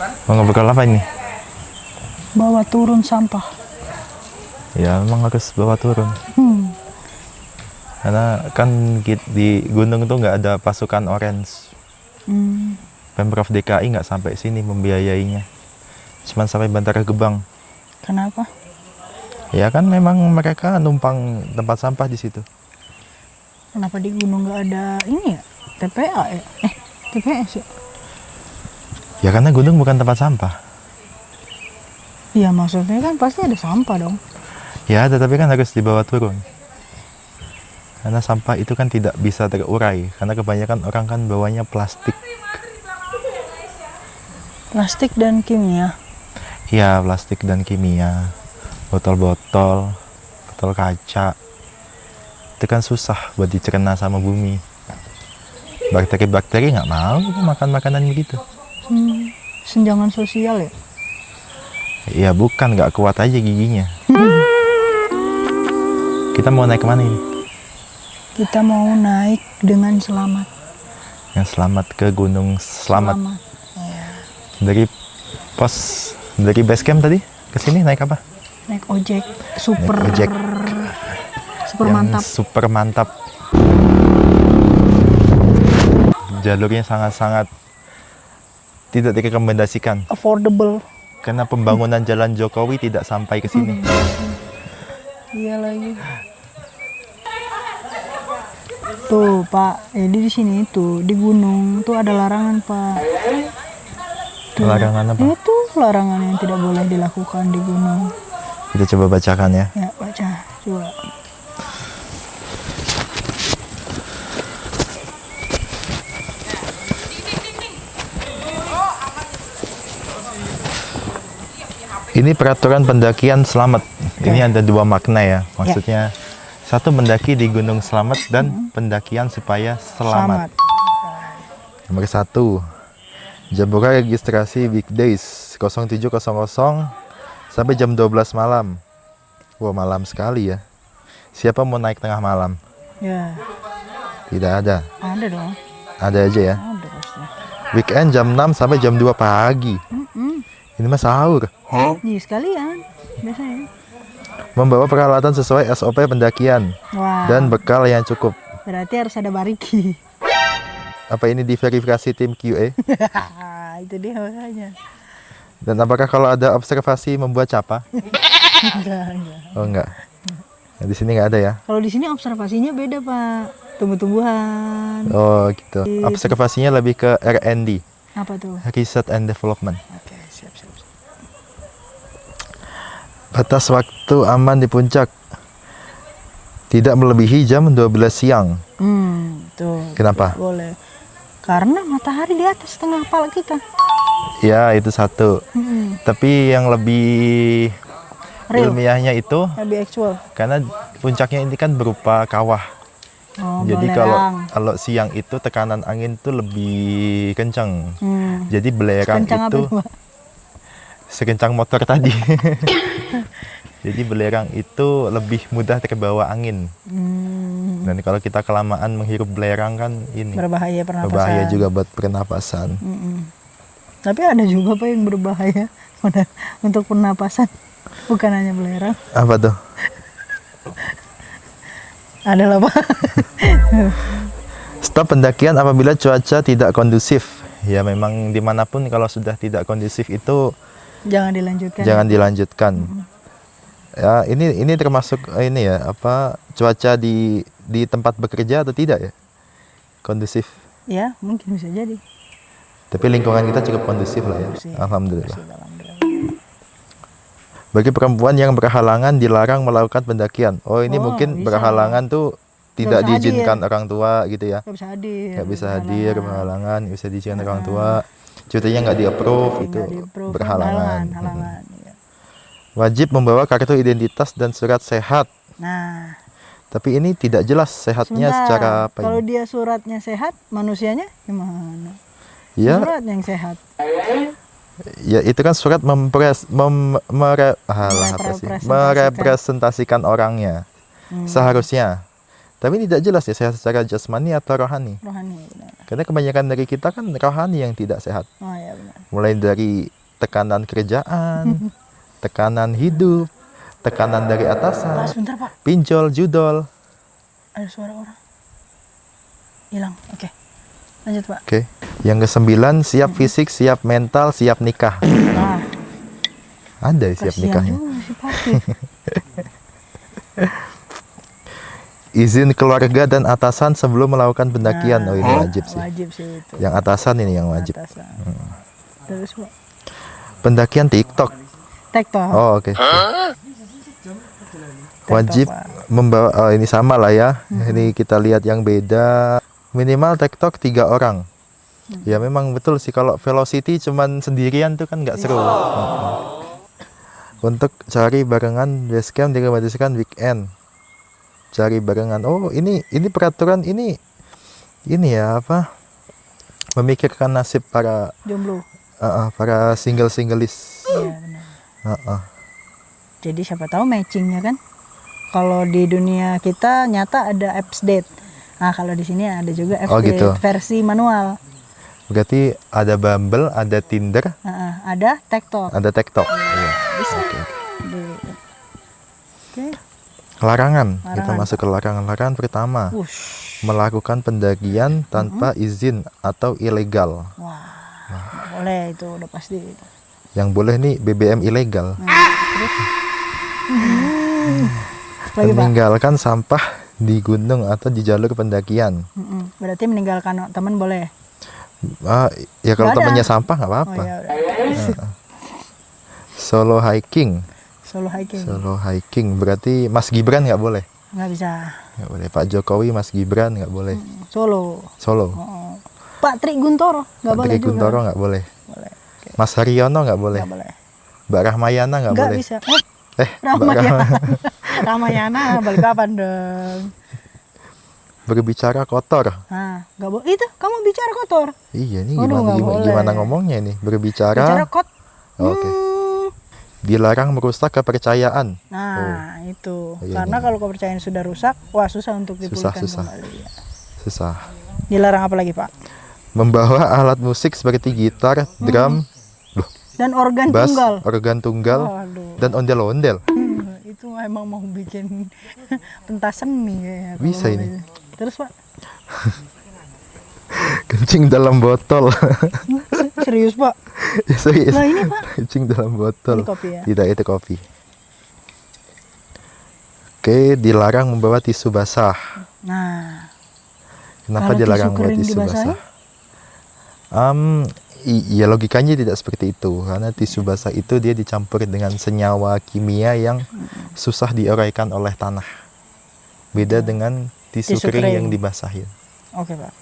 Mau ngobrol apa ini? Bawa turun sampah. Ya memang harus bawa turun. Karena kan di gunung tuh nggak ada pasukan orange. Pemprov DKI nggak sampai sini membiayainya. Cuman sampai Bantar Gebang. Kenapa? Ya kan memang mereka numpang tempat sampah di situ. Kenapa di gunung nggak ada ini ya? TPA ya? TPS ya? Ya karena gunung bukan tempat sampah. Iya maksudnya kan pasti ada sampah dong. Ya tetapi kan harus dibawa turun. Karena sampah itu kan tidak bisa terurai. Karena kebanyakan orang kan bawanya plastik. Plastik dan kimia. Iya plastik dan kimia. Botol-botol, botol kaca. Itu kan susah buat dicerna sama bumi. Bakteri-bakteri nggak mau makan makanan begitu. Senjangan sosial ya? Ya bukan, nggak kuat aja giginya. Kita mau naik kemana ini? Kita mau naik dengan selamat. Yang selamat ke Gunung Selamat. Ya. Dari base camp tadi ke sini naik apa? Naik ojek. Super Naik ojek. Super Yang mantap. super mantap. Jalurnya sangat-sangat tidak direkomendasikan. Affordable. Karena pembangunan jalan Jokowi tidak sampai ke sini. Iya lagi. Tuh Pak, jadi di sini itu di gunung tuh ada larangan Pak. Tuh. Larangan apa? Itu larangan yang tidak boleh dilakukan di gunung. Kita coba bacakan ya. Ya baca, coba. Ini peraturan pendakian selamat. Ini ada dua makna ya. Maksudnya satu mendaki di Gunung Selamat dan pendakian supaya selamat. Nomor 1. Jam buka registrasi weekdays 07.00 sampai jam 12 malam. Wah, malam sekali ya. Siapa mau naik tengah malam? Ya. Tidak ada. Ada dong. Ada aja ya. Ada pasti. Weekend jam 6 sampai jam 2 pagi. Ini mah sahur. Iya sekalian biasanya. Membawa peralatan sesuai SOP pendakian Wah. dan bekal yang cukup. Berarti harus ada bariki. Apa ini diverifikasi tim QA? Itu dia makanya. Dan apakah kalau ada observasi membuat capa? Enggak. Oh enggak. Nah, di sini nggak ada ya? Kalau di sini observasinya beda Pak. Tumbuh-tumbuhan. Oh gitu. Observasinya lebih ke R&D, Apa tuh? Research and Development. Oke, siap. Batas waktu aman di puncak tidak melebihi jam 12 siang. Tuh. Kenapa? Boleh. Karena matahari di atas tengah kepala kita. Ya itu satu. Tapi yang lebih Real. ilmiahnya itu Lebih actual. karena puncaknya ini kan berupa kawah. Oh, Jadi belerang. kalau siang itu tekanan angin tuh lebih kencang. Jadi belerang Kencang apa itu itu, Pak? sekencang motor tadi. Jadi belerang itu lebih mudah terbawa angin. Dan kalau kita kelamaan menghirup belerang kan ini Berbahaya pernapasan. berbahaya juga buat pernapasan. Tapi ada juga Pak yang berbahaya untuk pernapasan. Bukan hanya belerang. Apa tuh? Ada lah Pak. Stop pendakian apabila cuaca tidak kondusif. Ya memang dimanapun kalau sudah tidak kondusif itu Jangan dilanjutkan. jangan dilanjutkan. Ya ini termasuk ini ya apa cuaca di tempat bekerja atau tidak ya kondusif. Ya mungkin bisa jadi. Tapi lingkungan kita cukup kondusif lah ya. Kondusif. Alhamdulillah. Alhamdulillah. Bagi perempuan yang berhalangan dilarang melakukan pendakian. Oh ini mungkin bisa. berhalangan tuh tidak bisa diizinkan hadir. orang tua gitu ya. Nggak bisa hadir. Nggak bisa hadir, berhalangan, nggak bisa diizinkan orang tua. Cutinya nggak di-approve itu Nggak di-approve. berhalangan. Halangan. Ya. Wajib membawa kartu identitas dan surat sehat. Nah, Tapi ini tidak jelas sehatnya sebentar. secara apa Kalau ini. dia suratnya sehat, manusianya gimana? Ya, Surat yang sehat. ya itu kan surat merepresentasikan orangnya. Seharusnya. Tapi tidak jelas ya sehat secara jasmani atau rohani. Rohani, benar. Karena kebanyakan dari kita kan rohani yang tidak sehat. Oh ya benar. Mulai dari tekanan kerjaan, tekanan hidup, tekanan dari Pak, atasan, sebentar Pak. pinjol, judol. Ada suara orang. Hilang. Oke. Lanjut Pak. Oke. Yang ke-9, siap fisik, siap mental, siap nikah. Nah, Ada ya siap kasihan nikahnya. juga si Papi. Izin keluarga dan atasan sebelum melakukan pendakian. Oh, ini wajib sih. Wajib sih itu. Yang atasan ini yang wajib. Atasan. Terus Pak. Pendakian TikTok. TikTok. Oh, oke. Wajib membawa, oh, ini sama lah ya. Ini kita lihat yang beda. Minimal TikTok 3 orang. Ya memang betul sih, kalau velocity cuman sendirian tuh kan nggak seru. Untuk cari barengan basecamp direkomendasikan weekend. Cari barengan. Oh, ini peraturan ini ya apa? Memikirkan nasib para Jomblo. para singleist. Iya benar. Jadi siapa tahu matchingnya kan. Kalau di dunia kita nyata ada apps date. Nah kalau di sini ada juga apps date gitu. versi manual. Berarti ada Bumble, ada Tinder, Ada TikTok. ada TikTok. Iya. Bisa. Oke. Oke. Larangan. Kita Larangan. masuk ke larangan pertama. Wush. Melakukan pendakian tanpa izin atau ilegal. Wah. Nggak boleh itu udah pasti. Yang boleh nih BBM ilegal. Lagi Pak. Meninggalkan sampah di gunung atau di jalur pendakian. Berarti meninggalkan teman boleh. Ya kalau Nggak ada. temennya sampah nggak Oh apa-apa. ya udah. Solo hiking. Solo hiking. Solo hiking berarti Mas Gibran nggak boleh. Nggak bisa. Nggak boleh. Pak Jokowi, Mas Gibran nggak boleh. Solo. Solo. Oh. Pak Tri Guntoro nggak boleh Tri juga. Guntoro nggak boleh. Boleh. Oke. Mas Haryono nggak boleh. Nggak boleh. Mbak Rahmayana nggak Nggak boleh. bisa. Mbak Ramayana. Ramayana balik kapan dong? Berbicara kotor. Nah, nggak boleh. Itu kamu bicara kotor. Iya, ini Waduh, nggak boleh. gimana ngomongnya ini? Bicara Berbicara. kot. Oke. Dilarang merusak kepercayaan. Nah, itu. Iya, Karena iya. kalau kepercayaan sudah rusak, wah susah untuk dipulihkan Susah. kembali. Ya. Susah. Dilarang apa lagi, Pak? Membawa alat musik seperti gitar, drum, Dan organ bass, tunggal. organ tunggal, Waduh. dan ondel-ondel. Itu emang mau bikin pentas seni kayaknya. kalau Bisa ini. itu. Terus, Pak? Kencing dalam botol. Serius, Pak? Ya, serius. Nah, ini, Pak. Kencing dalam botol. Ini kopi ya? Tidak, itu kopi. Oke, dilarang membawa tisu basah. Nah, Kenapa Kalau dilarang tisu membawa kering tisu dibasahin? basah? Iya, logikanya tidak seperti itu. Karena tisu basah itu dia dicampur dengan senyawa kimia yang susah diuraikan oleh tanah. Beda dengan tisu Tisu kering kering. yang dibasahin. oke, Pak.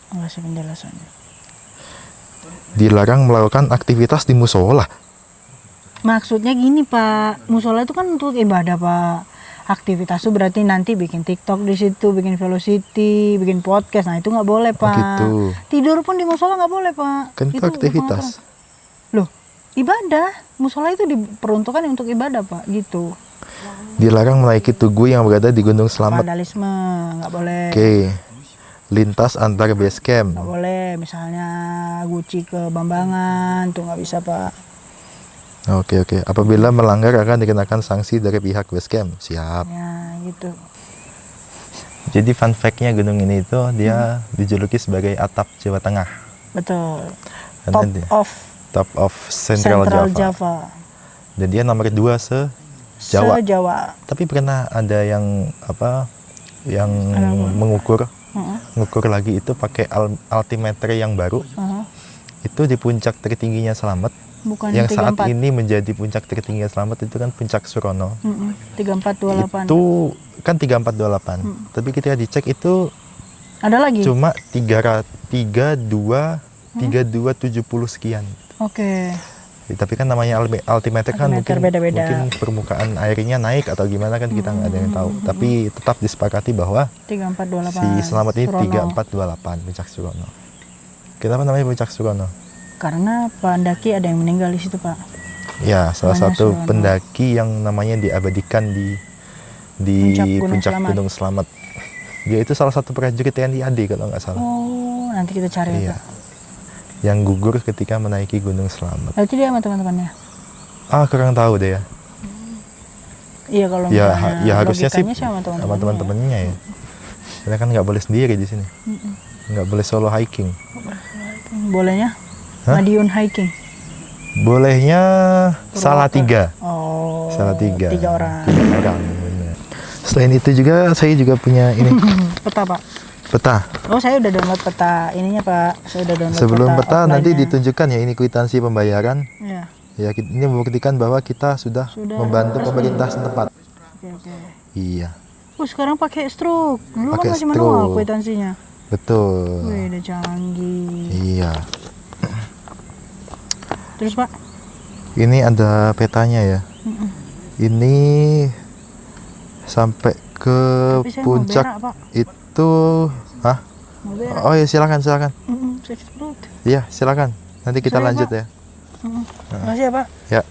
Makasih penjelasannya. Dilarang melakukan aktivitas di musola. Maksudnya gini, Pak. Musola itu kan untuk ibadah, Pak. Aktivitas itu berarti nanti bikin TikTok di situ, bikin Velocity, bikin podcast. Nah, itu nggak boleh, Pak. gitu. Tidur pun di musola nggak boleh, Pak. Kan itu aktivitas. Loh, ibadah. Musola itu diperuntukkan untuk ibadah, Pak. Gitu. Dilarang menaiki tugu yang berada di Gunung Slamet. Vandalisme nggak boleh. Oke. Lintas antar base camp. Nggak boleh. Misalnya Gucci ke Bambangan, tuh nggak bisa, Pak. Oke. Apabila melanggar akan dikenakan sanksi dari pihak base camp. Siap. Ya, gitu. Jadi fun fact-nya gunung ini itu dia dijuluki sebagai atap Jawa Tengah. Betul. Karena Top dia of top of Central, Java. Dan dia nomor 2 se-Jawa. Se-Jawa. Tapi pernah ada yang yang mengukur lagi itu pakai altimeter yang baru. Itu di puncak tertingginya Slamet. Bukan Yang saat 34. ini menjadi puncak tertinggi Slamet itu kan puncak Surono. 3428. Itu kan 3428. Tapi ketika dicek itu Ada lagi? cuma 3270 sekian. Oke. Tapi kan namanya altimeter kan Altimeter mungkin beda-beda. mungkin permukaan airnya naik atau gimana kan kita nggak ada yang tahu. Tapi tetap disepakati bahwa 3428. si Slamet ini Surono. 3428 puncak Surono. Kenapa namanya puncak Surono? Karena pendaki ada yang meninggal di situ, Pak. Ya, salah Namanya satu Surono. pendaki yang namanya diabadikan di Puncak Gunung puncak Slamet. Gunung Slamet. Dia itu salah satu prajurit TNI AD kalau nggak salah. Oh, nanti kita cari ya, Iya. Pak. Yang gugur ketika menaiki Gunung Slamet. Berarti dia sama teman-temannya. Ah, kurang tahu deh ya. Iya, kalau Ya, misalnya ya harusnya sih logikanya sama sama teman-temannya. teman-temannya ya. Karena kan nggak boleh sendiri di sini. Nggak boleh solo hiking. Bolehnya Hah? Madiun hiking. Bolehnya salah tiga. Oh, Salah tiga. 3 orang. 3 orang. Benar. Selain itu juga saya juga punya ini Peta, Pak. peta. Oh, saya udah download peta ininya, Pak. Saya udah download Sebelum peta nanti offline-nya. ditunjukkan ya ini kwitansi pembayaran. Iya. Ya, ini membuktikan bahwa kita sudah membantu pemerintah setempat. Oke. Iya, Oh, sekarang pakai stroke. Dulu Pakai kan masih manual stroke. kwitansinya. betul. Wih, udah canggih. Iya. Terus, Pak? Ini ada petanya ya. Ini sampai ke Tapi saya puncak mau berak, Pak. itu. Hah? Mau berak. Oh ya, silakan silakan. Sakit perut. Iya, silakan. Nanti kita Saya, lanjut Pak. ya. Makasih ya, Pak. Ya.